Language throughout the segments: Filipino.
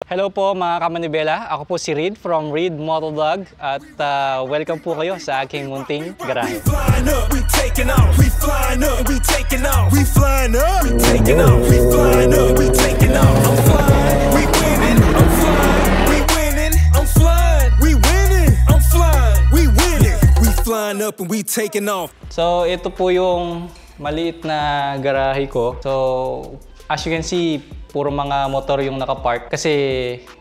Hello po mga kamanibela, ako po si Reed from Reed Motovlog at welcome po kayo sa aking munting garahe. So ito po yung maliit na garahe ko. So as you can see, puro mga motor yung nakapark kasi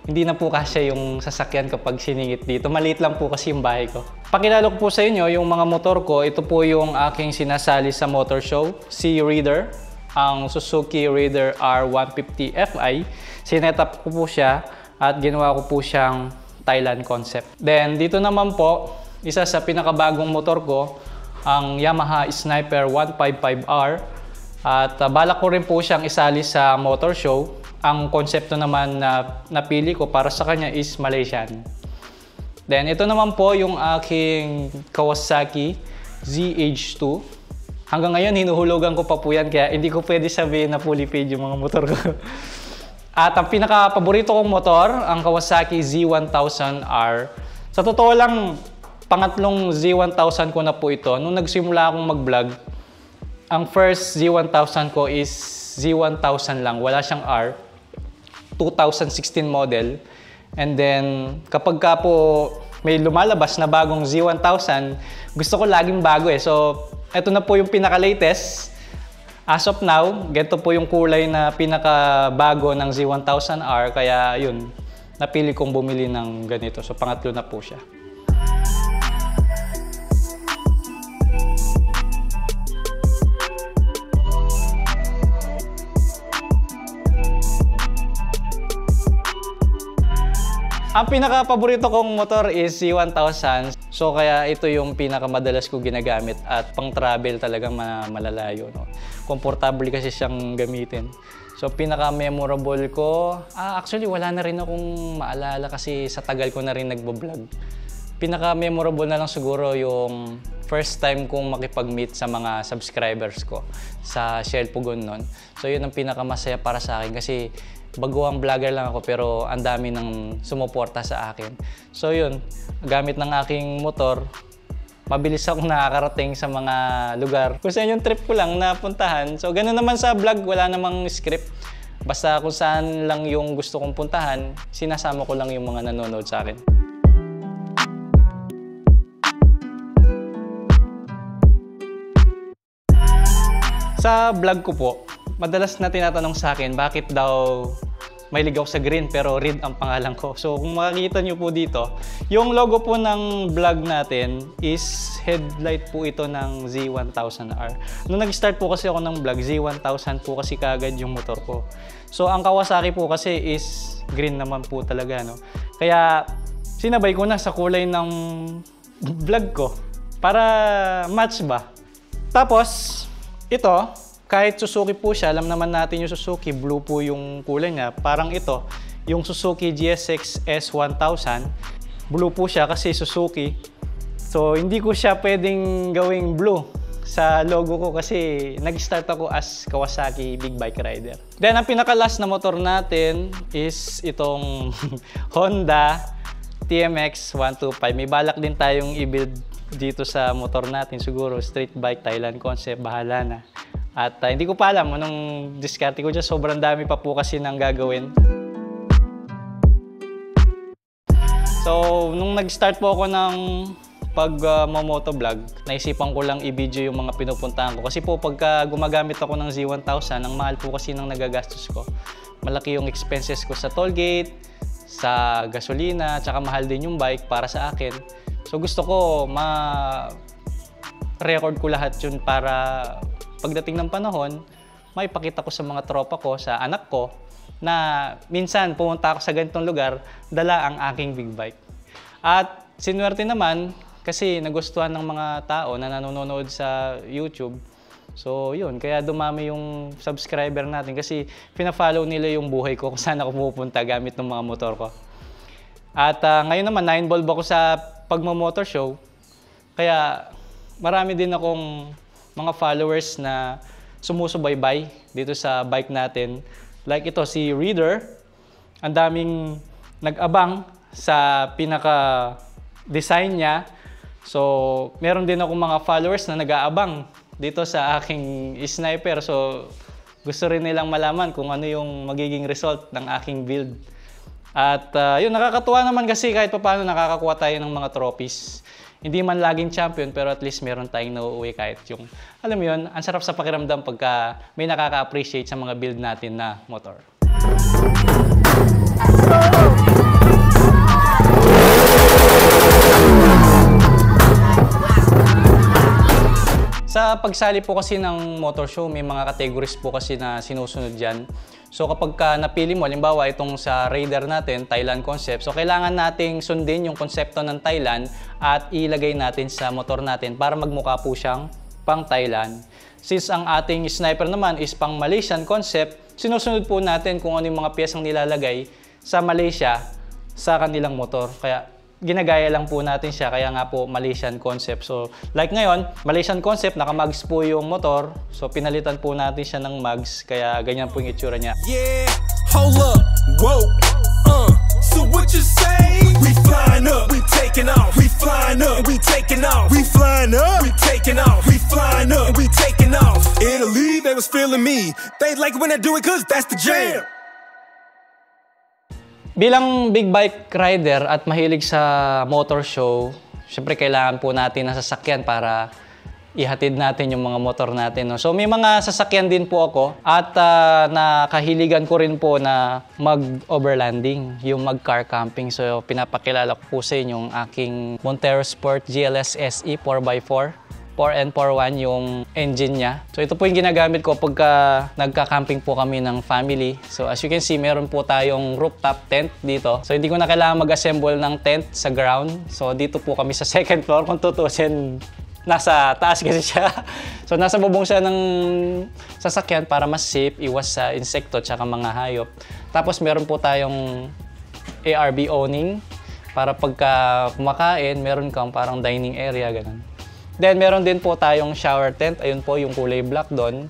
hindi na po kasya yung sasakyan kapag siningit dito. Maliit lang po kasi yung bahay ko. Pakilala ko po sa inyo yung mga motor ko. Ito po yung aking sinasali sa motor show, si Raider, ang Suzuki Raider R150 Fi. Sinetup ko po siya at ginawa ko po siyang Thailand concept. Then dito naman po, isa sa pinakabagong motor ko, ang Yamaha Sniper 155R. At balak ko rin po siyang isali sa motor show. Ang konsepto naman na napili ko para sa kanya is Malaysian. Then ito naman po yung aking Kawasaki ZH2. Hanggang ngayon hinuhulugan ko pa po yan kaya hindi ko pwede sabihin na fully paid yung mga motor ko. At ang pinaka-paborito kong motor, ang Kawasaki Z1000R. Sa totoo lang, pangatlong Z1000 ko na po ito. Nung nagsimula akong mag-vlog, ang first Z1000 ko is Z1000 lang, wala siyang R. 2016 model. And then, kapag ka po may lumalabas na bagong Z1000, gusto ko laging bago eh. So, ito na po yung pinaka-latest. As of now, ganito po yung kulay na pinaka-bago ng Z1000R. Kaya yun, napili kong bumili ng ganito. So, pangatlo na po siya. Ang pinaka-paborito kong motor is Z1000. So kaya ito yung pinaka-madalas ko ginagamit at pang-travel talagang malalayo. No? Komportable kasi siyang gamitin. So pinaka-memorable ko, actually wala na rin akong maalala kasi sa tagal ko na rin nagbo-vlog. Pinaka-memorable na lang siguro yung first time kong makipag-meet sa mga subscribers ko sa Shell Pugon nun. So yun ang pinaka-masaya para sa akin kasi baguang vlogger lang ako pero ang dami ng sumuporta sa akin. So yun, gamit ng aking motor, mabilis akong nakakarating sa mga lugar. Kung saan yung trip ko lang napuntahan. So ganoon naman sa vlog, wala namang script. Basta kung saan lang yung gusto kong puntahan, sinasama ko lang yung mga nanonood sa akin. Sa vlog ko po, madalas na tinatanong sa akin bakit daw may ligaw sa green pero Reed ang pangalan ko. So kung makikita nyo po dito, yung logo po ng vlog natin is headlight po ito ng Z1000R. Nung nag-start po kasi ako ng vlog, Z1000 po kasi kagad yung motor ko. So ang Kawasaki po kasi is green naman po talaga. No? Kaya sinabay ko na sa kulay ng vlog ko para match ba. Tapos ito, kahit Suzuki po siya, alam naman natin yung Suzuki, blue po yung kulay niya. Parang ito, yung Suzuki GSX S1000, blue po siya kasi Suzuki. So, hindi ko siya pwedeng gawing blue sa logo ko kasi nag-start ako as Kawasaki Big Bike Rider. Then, ang pinaka-last na motor natin is itong Honda TMX 125. May balak din tayong i-build dito sa motor natin. Siguro, street bike, Thailand concept, bahala na. At hindi ko pa alam anong diskarte ko dyan. Sobrang dami pa po kasi nang gagawin. So, nung nag-start po ako ng pag-motovlog, naisipan ko lang i-video yung mga pinupuntahan ko. Kasi po pagka gumagamit ako ng Z1000, ang mahal po kasi ng nagagastos ko. Malaki yung expenses ko sa tollgate, sa gasolina, tsaka mahal din yung bike para sa akin. So gusto ko ma-record ko lahat yun para pagdating ng panahon, maipakita ko sa mga tropa ko, sa anak ko, na minsan pumunta ako sa ganitong lugar, dala ang aking big bike. At sinuwerte naman, kasi nagustuhan ng mga tao na nanonood sa YouTube. So yun, kaya dumami yung subscriber natin kasi pina-follow nila yung buhay ko kung saan ako pupunta gamit ng mga motor ko. At ngayon naman, na-involve ako sa pagmo-motor show. Kaya marami din akong mga followers na sumusubaybay dito sa bike natin. Like ito, si Reader. ang daming nag-abang sa pinaka-design niya. So, meron din akong mga followers na nag-aabang dito sa aking sniper. So, gusto rin nilang malaman kung ano yung magiging result ng aking build. At yun, nakakatuwa naman kasi kahit paano nakakakuha tayo ng mga trophies. Hindi man laging champion, pero at least meron tayong nauuwi kahit yung, alam mo yun, ang sarap sa pakiramdam pagka may nakaka-appreciate sa mga build natin na motor. Sa pagsali po kasi ng motor show, may mga categories po kasi na sinusunod dyan. So kapag napili mo, halimbawa itong sa Raider natin, Thailand concept, so kailangan nating sundin yung konsepto ng Thailand at ilagay natin sa motor natin para magmukha po siyang pang Thailand. Since ang ating sniper naman is pang Malaysian concept, sinusunod po natin kung ano yung mga piyesang nilalagay sa Malaysia sa kanilang motor. Kaya ginagaya lang po natin siya, kaya nga po Malaysian concept. So like ngayon, Malaysian concept, naka-mags po yung motor. So pinalitan po natin siya ng mags, kaya ganyan po yung itsura niya. Yeah, hold up, whoa, so what you say? We flying up, we taking off, we flying up, we taking off, we flying up, we taking off, we flying up, we taking off. Italy, they was feeling me. They like when I do it cause that's the jam. Bilang big bike rider at mahilig sa motor show, syempre kailangan po natin ng sasakyan para ihatid natin yung mga motor natin. No? So may mga sasakyan din po ako at nakahiligan ko rin po na mag-overlanding, yung mag-car camping. So pinapakilala ko po sa inyo yung aking Montero Sport GLS SE 4x4. 4N41 yung engine niya. So ito po yung ginagamit ko pagka nagka-camping po kami ng family. So as you can see, meron po tayong rooftop tent dito. So hindi ko na kailangan mag-assemble ng tent sa ground. So dito po kami sa second floor. Kung tutusin, nasa taas kasi siya. So nasa bubong siya ng sasakyan para mas safe, iwas sa insekto at mga hayop. Tapos meron po tayong ARB awning para pagka kumakain, meron kang parang dining area, ganun. Then, meron din po tayong shower tent. Ayun po yung kulay black doon.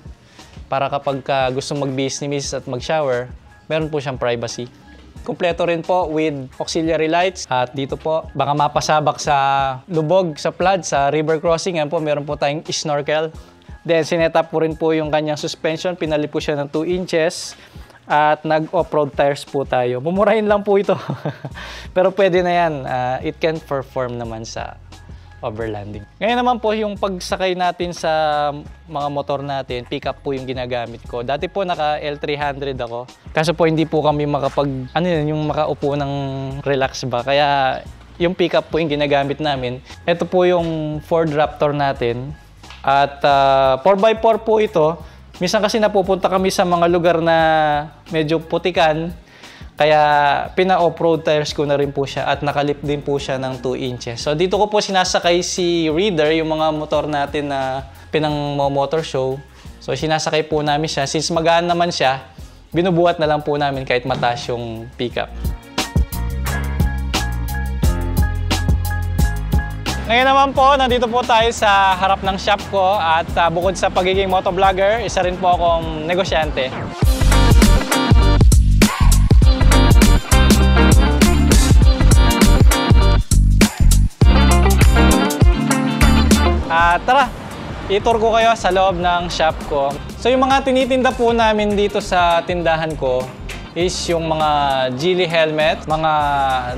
Para kapag gusto mag-business at mag-shower, meron po siyang privacy. Kompleto rin po with auxiliary lights. At dito po, baka mapasabak sa lubog, sa flood, sa river crossing. Yan po, meron po tayong snorkel. Then, sinetap po rin po yung kanyang suspension. Pinali po siya ng 2 inches. At nag-off-road tires po tayo. Mumurahin lang po ito. Pero pwede na yan. It can perform naman sa overlanding. Ngayon naman po yung pagsakay natin sa mga motor natin, pickup po yung ginagamit ko. Dati po naka L300 ako. Kaso po hindi po kami yung makaupo ng relax ba. Kaya yung pickup po yung ginagamit namin. Ito po yung Ford Raptor natin. At 4x4 po ito. Minsan kasi napupunta kami sa mga lugar na medyo putikan. Kaya pina-off-road tires ko na rin po siya at nakalip din po siya ng 2 inches. So dito ko po sinasakay si Raider, yung mga motor natin na pinang-motor show. So sinasakay po namin siya. Since magaan naman siya, binubuhat na lang po namin kahit mataas yung pickup. Ngayon naman po, nandito po tayo sa harap ng shop ko at bukod sa pagiging motovlogger, isa rin po akong negosyante. Tara, i-tour ko kayo sa loob ng shop ko. So yung mga tinitinda po namin dito sa tindahan ko is yung mga Geely helmet, mga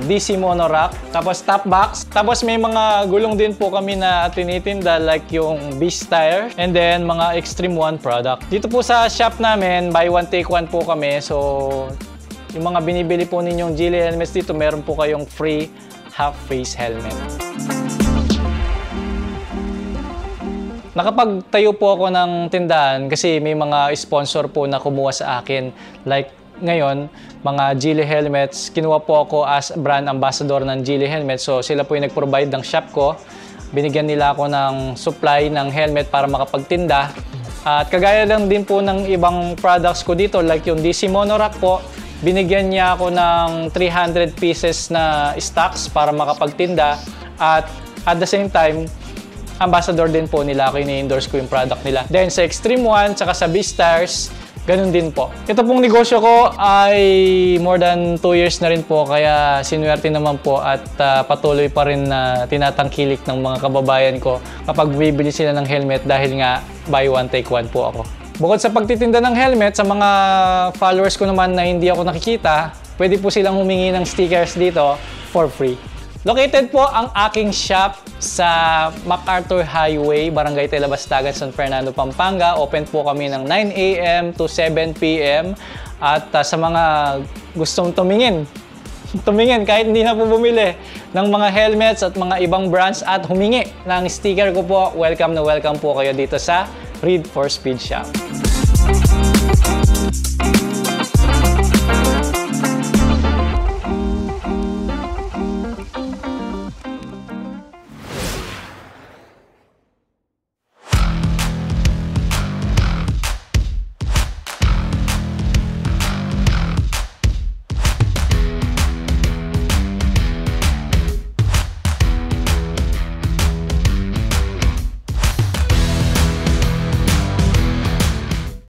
DC monorack, tapos top box. Tapos may mga gulong din po kami na tinitinda like yung Beast tire and then mga Extreme One product. Dito po sa shop namin, buy one take one po kami. So yung mga binibili po ninyong Geely helmets dito, meron po kayong free half face helmet. Nakapagtayo po ako ng tindahan kasi may mga sponsor po na kumuha sa akin. Like ngayon, mga Geely helmets, kinuha po ako as brand ambassador ng Geely helmets. So sila po yung nag-provide ng shop ko. Binigyan nila ako ng supply ng helmet para makapagtinda. At kagaya lang din po ng ibang products ko dito, like yung DC monorack po, binigyan niya ako ng 300 pieces na stocks para makapagtinda. At the same time, ambassador din po nila ako, ini-endorse ko yung product nila. Then sa Extreme One, tsaka sa Beast tires, ganun din po. Ito pong negosyo ko ay more than 2 years na rin po, kaya sinuwerte naman po at patuloy pa rin na tinatangkilik ng mga kababayan ko kapag bibili sila ng helmet dahil nga buy one take one po ako. Bukod sa pagtitinda ng helmet, sa mga followers ko naman na hindi ako nakikita, pwede po silang humingi ng stickers dito for free. Located po ang aking shop sa MacArthur Highway, Barangay Telabastagan, San Fernando, Pampanga. Open po kami ng 9 a.m. to 7 p.m. At sa mga gustong tumingin kahit hindi na po bumili ng mga helmets at mga ibang brands at humingi ng sticker ko po, welcome na welcome po kayo dito sa Read for Speed Shop.